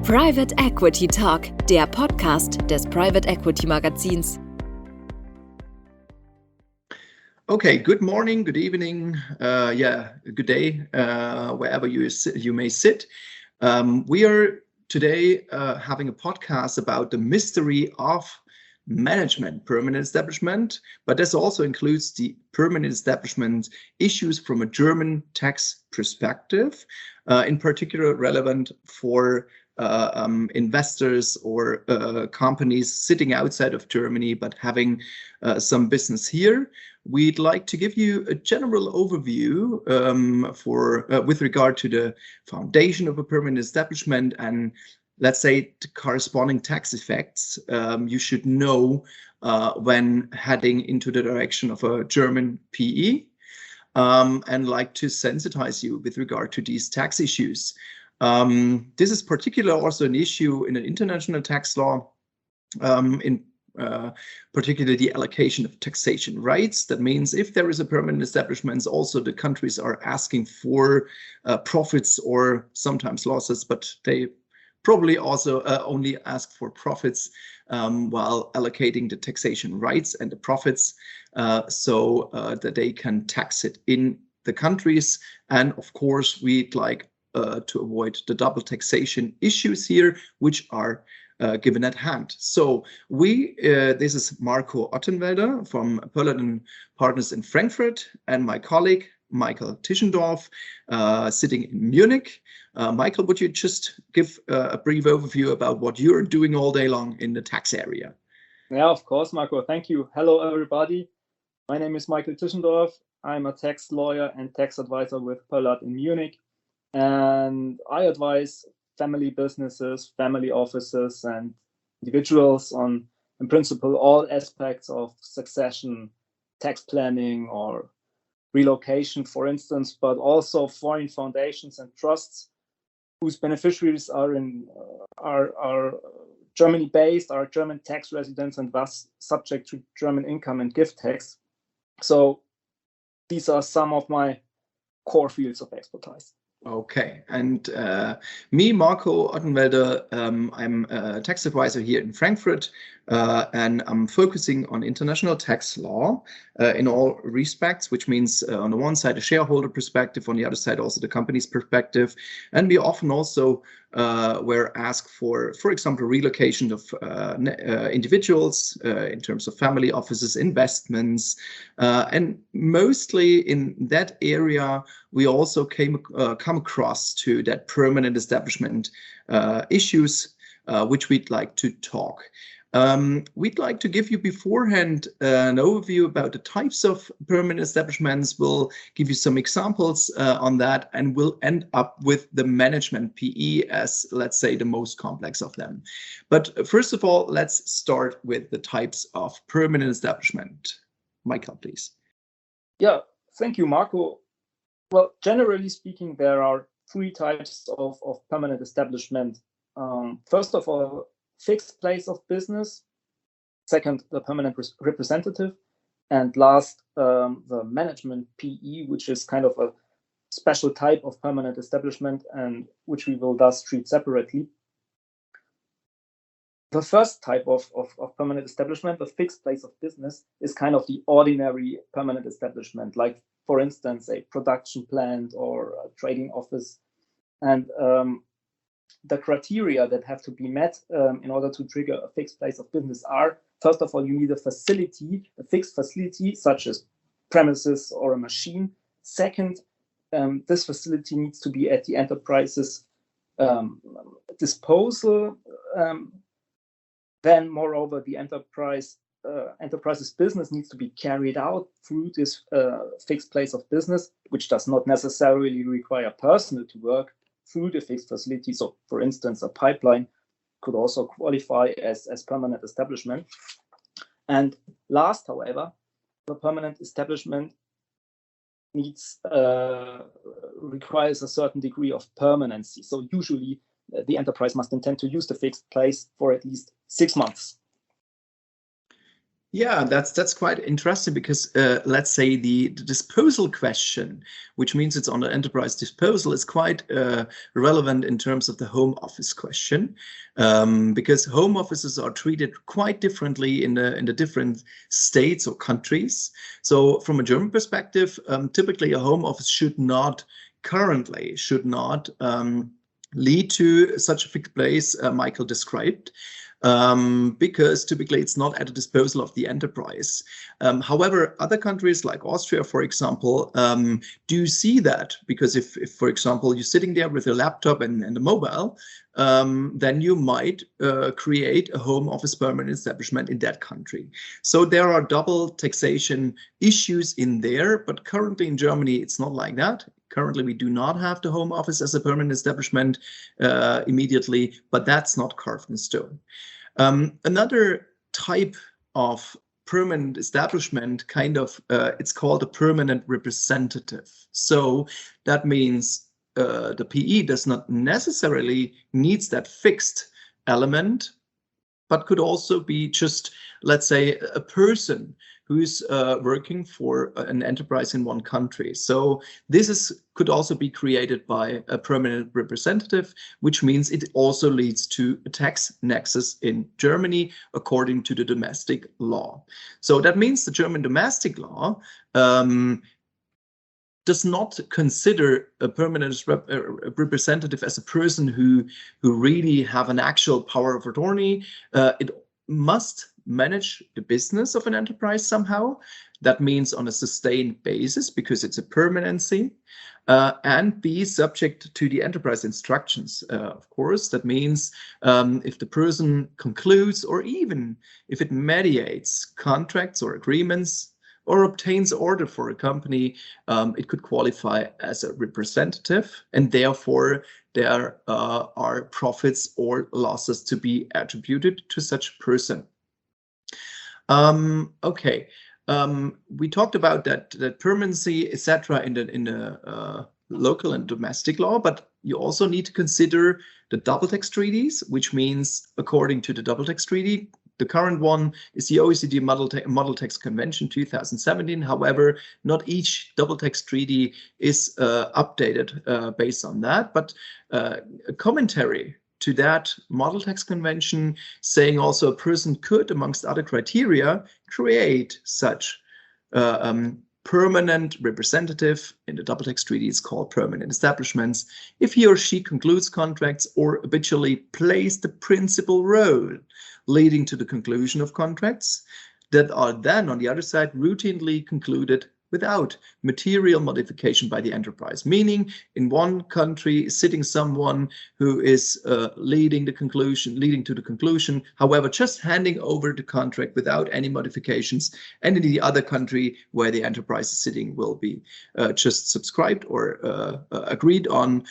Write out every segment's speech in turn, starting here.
Private Equity Talk, der Podcast des Private Equity Magazins. Okay, good morning, good evening, good day, wherever you may sit. We are today having a podcast about the mystery of management, permanent establishment, but this also includes the permanent establishment issues from a German tax perspective, in particular relevant for investors or companies sitting outside of Germany but having some business here. We'd like to give you a general overview with regard to the foundation of a permanent establishment and, let's say, the corresponding tax effects you should know when heading into the direction of a German PE, and like to sensitize you with regard to these tax issues. This is particularly also an issue in an international tax law, in particularly the allocation of taxation rights. That means if there is a permanent establishment, also the countries are asking for profits or sometimes losses, but they probably also only ask for profits while allocating the taxation rights and the profits so that they can tax it in the countries. And of course, we'd like to avoid the double taxation issues here, which are given at hand. So this is Marco Ottenwälder from Pöllert & Partners in Frankfurt, and my colleague Michael Tischendorf sitting in Munich. Michael, would you just give a brief overview about what you're doing all day long in the tax area? Yeah, of course, Marco. Thank you. Hello, everybody. My name is Michael Tischendorf. I'm a tax lawyer and tax advisor with Pöllert in Munich. And I advise family businesses, family offices, and individuals on, in principle, all aspects of succession, tax planning, or relocation, for instance, but also foreign foundations and trusts whose beneficiaries are Germany-based, are German tax residents, and thus subject to German income and gift tax. So these are some of my core fields of expertise. Okay, and me, Marco Ottenwälder, I'm a tax advisor here in Frankfurt, and I'm focusing on international tax law in all respects, which means on the one side a shareholder perspective, on the other side also the company's perspective, and we often also were asked for example, relocation of individuals in terms of family offices, investments, and mostly in that area we also come across to that permanent establishment issues, which we'd like to talk. We'd like to give you beforehand an overview about the types of permanent establishments. We'll give you some examples on that, and we'll end up with the management PE as, let's say, the most complex of them. But first of all, let's start with the types of permanent establishment. Michael, please. Yeah, thank you, Marco. Well, generally speaking, there are three types of permanent establishment. First of all, fixed place of business. Second, the permanent representative. And last, the management PE, which is kind of a special type of permanent establishment and which we will thus treat separately. The first type of permanent establishment, the fixed place of business, is kind of the ordinary permanent establishment, like, for instance, a production plant or a trading office. And the criteria that have to be met in order to trigger a fixed place of business are, first of all, you need a facility, a fixed facility, such as premises or a machine. Second, this facility needs to be at the enterprise's disposal. Then, moreover, the enterprise's business needs to be carried out through this fixed place of business, which does not necessarily require personnel to work through the fixed facility. So, for instance, a pipeline could also qualify as permanent establishment. And last, however, the permanent establishment requires a certain degree of permanency. So usually the enterprise must intend to use the fixed place for at least 6 months. Yeah, that's quite interesting because let's say the disposal question, which means it's on the enterprise disposal, is quite relevant in terms of the home office question, because home offices are treated quite differently in the different states or countries. So from a German perspective, typically a home office should not lead to such a fixed place Michael described. Because typically it's not at the disposal of the enterprise. However, other countries like Austria, for example, do see that, because if for example, you're sitting there with a laptop and a mobile, then you might create a home office permanent establishment in that country. So there are double taxation issues in there, but currently in Germany, it's not like that. Currently, we do not have the home office as a permanent establishment immediately, but that's not carved in stone. Another type of permanent establishment, it's called a permanent representative. So that means the PE does not necessarily needs that fixed element, but could also be just, let's say, a person who's working for an enterprise in one country. So this could also be created by a permanent representative, which means it also leads to a tax nexus in Germany according to the domestic law. So that means the German domestic law does not consider a permanent representative as a person who really have an actual power of attorney. It must manage the business of an enterprise somehow. That means on a sustained basis because it's a permanency, and be subject to the enterprise instructions. Of course, that means if the person concludes or even if it mediates contracts or agreements or obtains order for a company, it could qualify as a representative, and therefore there are profits or losses to be attributed to such person. Okay, we talked about that permanency, etc., in the local and domestic law, but you also need to consider the double tax treaties, which means according to the double tax treaty, the current one is the OECD Model Tax Convention 2017. However, not each double tax treaty is updated based on that, but a commentary to that Model Tax Convention saying also a person could, amongst other criteria, create such permanent representative. In the double tax treaty, it's called permanent establishments, if he or she concludes contracts or habitually plays the principal role leading to the conclusion of contracts that are then, on the other side, routinely concluded without material modification by the enterprise. Meaning, in one country is sitting someone who is leading to the conclusion, however, just handing over the contract without any modifications, and in the other country where the enterprise is sitting will be just subscribed or agreed on.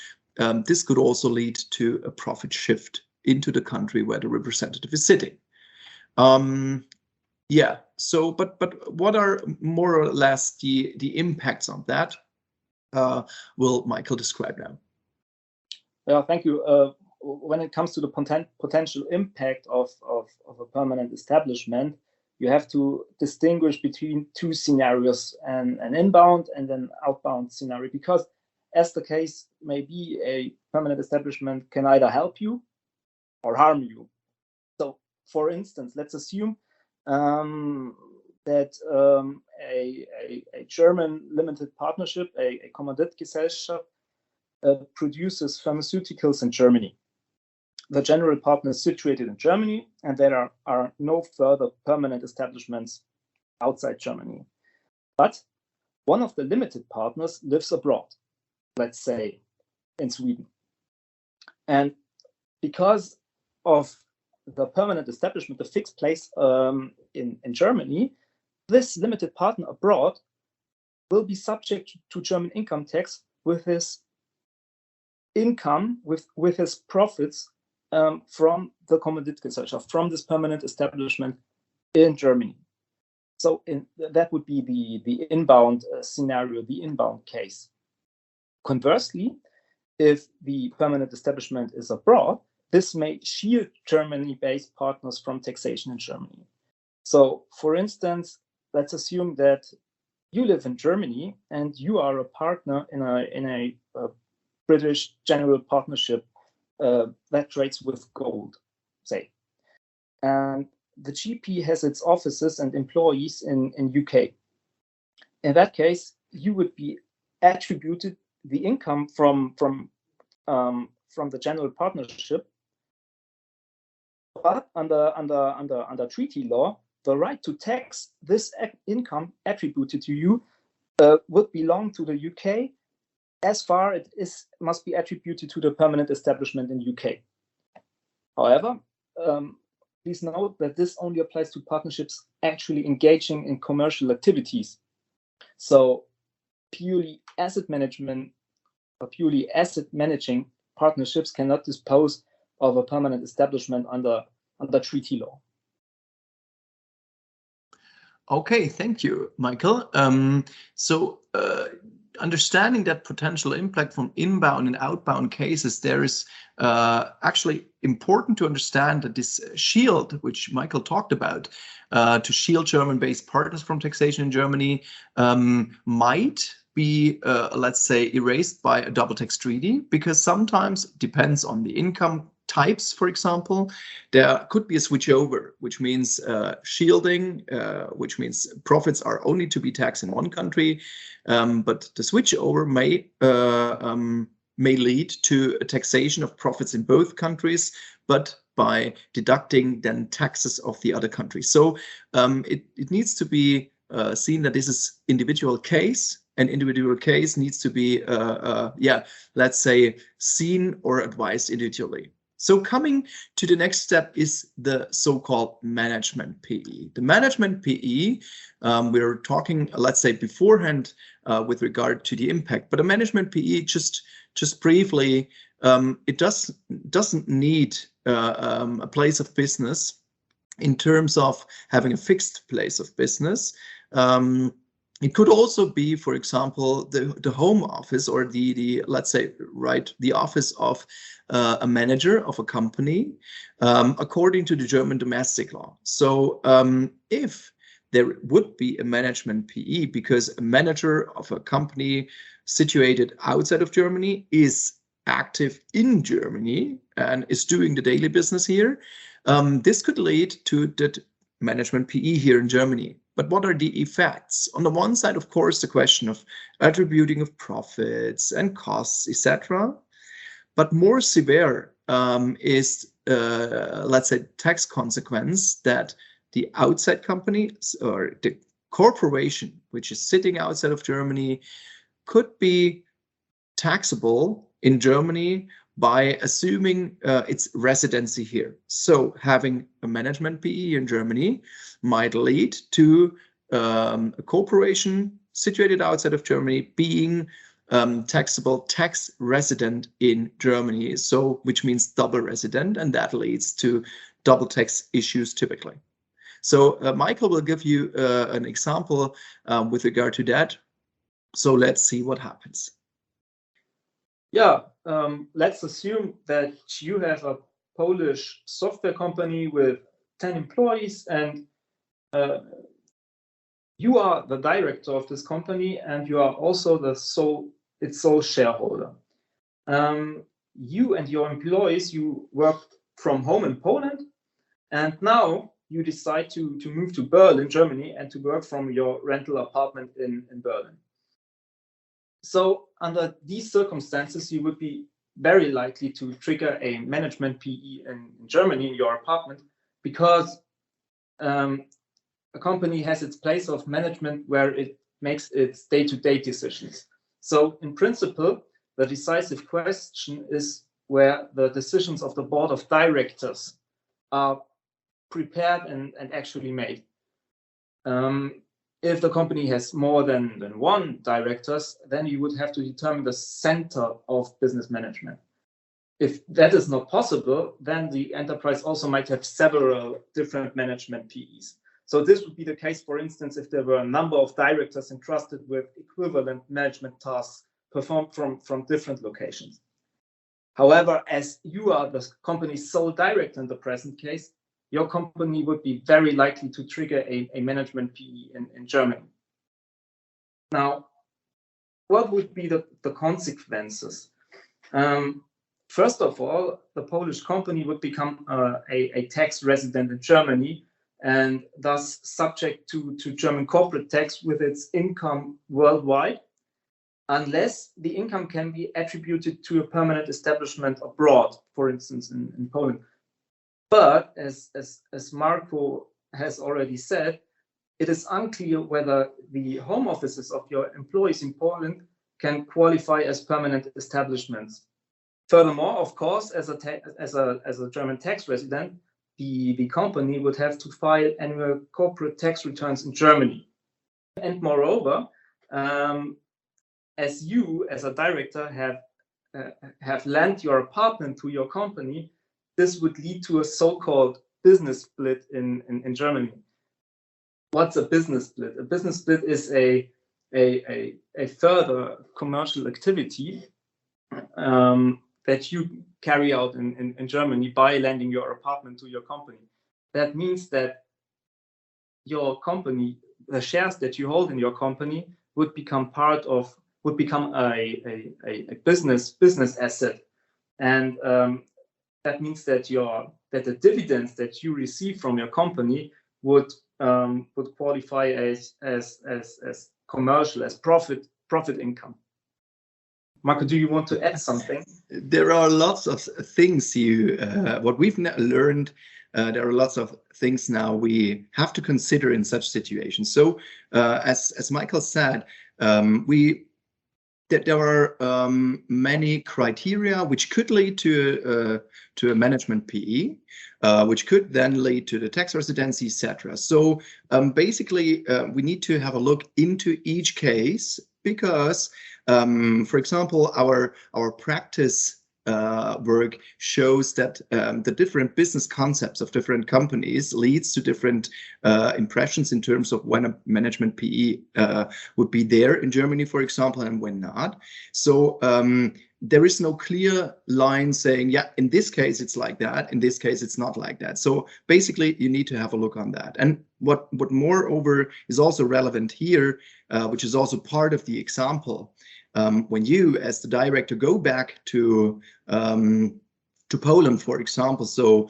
This could also lead to a profit shift into the country where the representative is sitting. Yeah, so but what are more or less the impacts on that? Will Michael describe now? Yeah, thank you. When it comes to the potential impact of a permanent establishment, you have to distinguish between two scenarios, an inbound and an outbound scenario, because as the case may be, a permanent establishment can either help you or harm you. So, for instance, let's assume that a German limited partnership, a Kommanditgesellschaft, produces pharmaceuticals in Germany. The general partner is situated in Germany, and there are no further permanent establishments outside Germany. But one of the limited partners lives abroad, let's say in Sweden. And because of the permanent establishment, the fixed place in Germany, this limited partner abroad will be subject to German income tax with his income, with his profits from the Kommanditgesellschaft, from this permanent establishment in Germany. So that would be the inbound scenario, the inbound case. Conversely, if the permanent establishment is abroad, this may shield Germany-based partners from taxation in Germany. So, for instance, let's assume that you live in Germany and you are a partner in a British general partnership that trades with gold, say. And the GP has its offices and employees in UK. In that case, you would be attributed the income from the general partnership, but under treaty law, the right to tax this income attributed to you would belong to the UK, as far it must be attributed to the permanent establishment in UK. However, please note that this only applies to partnerships actually engaging in commercial activities. So purely asset management or purely asset managing partnerships cannot dispose of a permanent establishment under treaty law. Okay, thank you, Michael. Understanding that potential impact from inbound and outbound cases, there is actually important to understand that this shield, which Michael talked about, to shield German-based partners from taxation in Germany, might be, let's say, erased by a double tax treaty, because sometimes it depends on the income types. For example, there could be a switchover, which means shielding, which means profits are only to be taxed in one country, but the switchover may lead to a taxation of profits in both countries, but by deducting then taxes of the other country. So it needs to be seen that this is individual case. An individual case needs to be, let's say, seen or advised individually. So coming to the next step is the so-called management PE. The management PE, we're talking, let's say, beforehand with regard to the impact, but a management PE, just briefly, it doesn't need a place of business in terms of having a fixed place of business. It could also be, for example, the home office or the let's say, the office of a manager of a company, according to the German domestic law. So if there would be a management PE, because a manager of a company situated outside of Germany is active in Germany and is doing the daily business here, this could lead to that management PE here in Germany. But what are the effects? On the one side, of course, the question of attributing of profits and costs, etc. But more severe is, let's say, tax consequence that the outside company or the corporation, which is sitting outside of Germany, could be taxable in Germany by assuming its residency here. So having a management PE in Germany might lead to a corporation situated outside of Germany being taxable tax resident in Germany, so which means double resident, and that leads to double tax issues typically. So Michael will give you an example with regard to that. So let's see what happens. Yeah, let's assume that you have a Polish software company with 10 employees, and you are the director of this company, and you are also its sole shareholder. You and your employees, you work from home in Poland, and now you decide to move to Berlin, Germany, and to work from your rental apartment in Berlin. So under these circumstances, you would be very likely to trigger a management PE in Germany in your apartment, because a company has its place of management where it makes its day-to-day decisions. So in principle, the decisive question is where the decisions of the board of directors are prepared and actually made. If the company has more than one directors, then you would have to determine the center of business management. If that is not possible, then the enterprise also might have several different management PEs. So this would be the case, for instance, if there were a number of directors entrusted with equivalent management tasks performed from different locations. However, as you are the company's sole director in the present case, your company would be very likely to trigger a management PE in Germany. Now, what would be the consequences? First of all, the Polish company would become a tax resident in Germany and thus subject to German corporate tax with its income worldwide, unless the income can be attributed to a permanent establishment abroad, for instance, in Poland. But as Marco has already said, it is unclear whether the home offices of your employees in Poland can qualify as permanent establishments. Furthermore, of course, as a German tax resident, the company would have to file annual corporate tax returns in Germany. And moreover, as you, as a director, have lent your apartment to your company, this would lead to a so-called business split in Germany. What's a business split? A business split is a further commercial activity that you carry out in Germany by lending your apartment to your company. That means that your company, the shares that you hold in your company, would become a business asset, and that means that the dividends that you receive from your company would qualify as commercial, as profit income. Marco, do you want to add something? There are lots of things what we've learned. There are lots of things now we have to consider in such situations. So, as Michael said, there are many criteria which could lead to a management PE, which could then lead to the tax residency, etc. So basically, we need to have a look into each case because, for example, our practice work shows that the different business concepts of different companies leads to different impressions in terms of when a management PE would be there in Germany, for example, and when not. So there is no clear line saying, yeah, in this case it's like that, in this case it's not like that. So basically you need to have a look on that. And what moreover is also relevant here, which is also part of the example, when you, as the director, go back to Poland, for example, so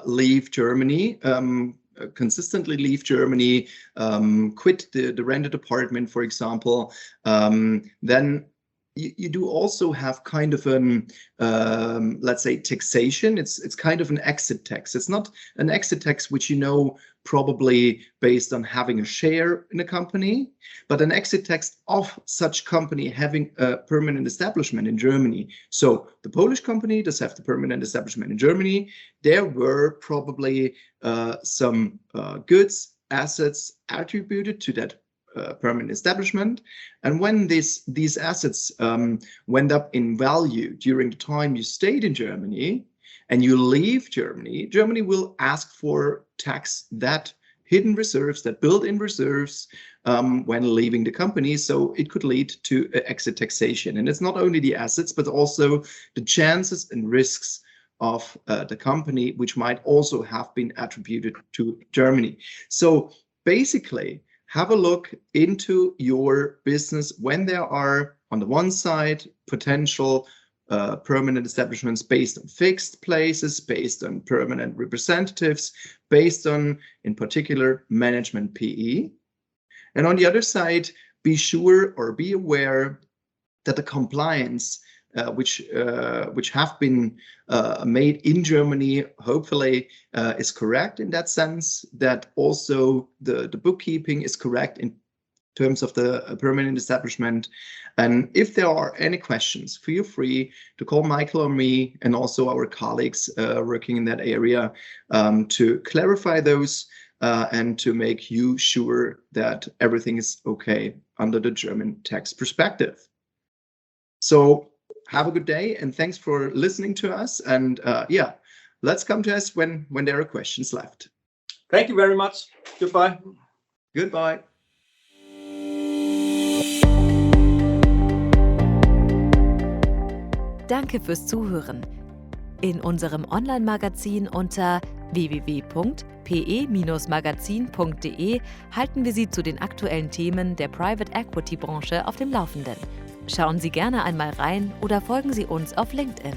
leave Germany, consistently leave Germany, quit the rented apartment, for example, then you do also have kind of an, let's say, taxation. It's kind of an exit tax. It's not an exit tax, which probably based on having a share in a company, but an exit tax of such company having a permanent establishment in Germany. So the Polish company does have the permanent establishment in Germany. There were probably some goods, assets attributed to that permanent establishment, and when these assets went up in value during the time you stayed in Germany and you leave Germany, Germany will ask for tax that hidden reserves, that built-in reserves when leaving the company. So it could lead to exit taxation, and it's not only the assets but also the chances and risks of the company, which might also have been attributed to Germany. So basically, have a look into your business when there are, on the one side, potential permanent establishments based on fixed places, based on permanent representatives, based on, in particular, management PE. And on the other side, be sure or be aware that the compliance which have been made in Germany, hopefully is correct in that sense, that also the bookkeeping is correct in terms of the permanent establishment. And if there are any questions, feel free to call Michael or me and also our colleagues working in that area to clarify those and to make you sure that everything is okay under the German tax perspective. So have a good day and thanks for listening to us. And yeah, let's come to us when there are questions left. Thank you very much. Goodbye. Goodbye. Danke fürs Zuhören. In unserem Online-Magazin unter www.pe-magazin.de halten wir Sie zu den aktuellen Themen der Private Equity Branche auf dem Laufenden. Schauen Sie gerne einmal rein oder folgen Sie uns auf LinkedIn.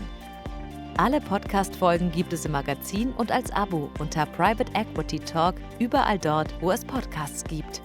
Alle Podcast-Folgen gibt es im Magazin und als Abo unter Private Equity Talk, überall dort, wo es Podcasts gibt.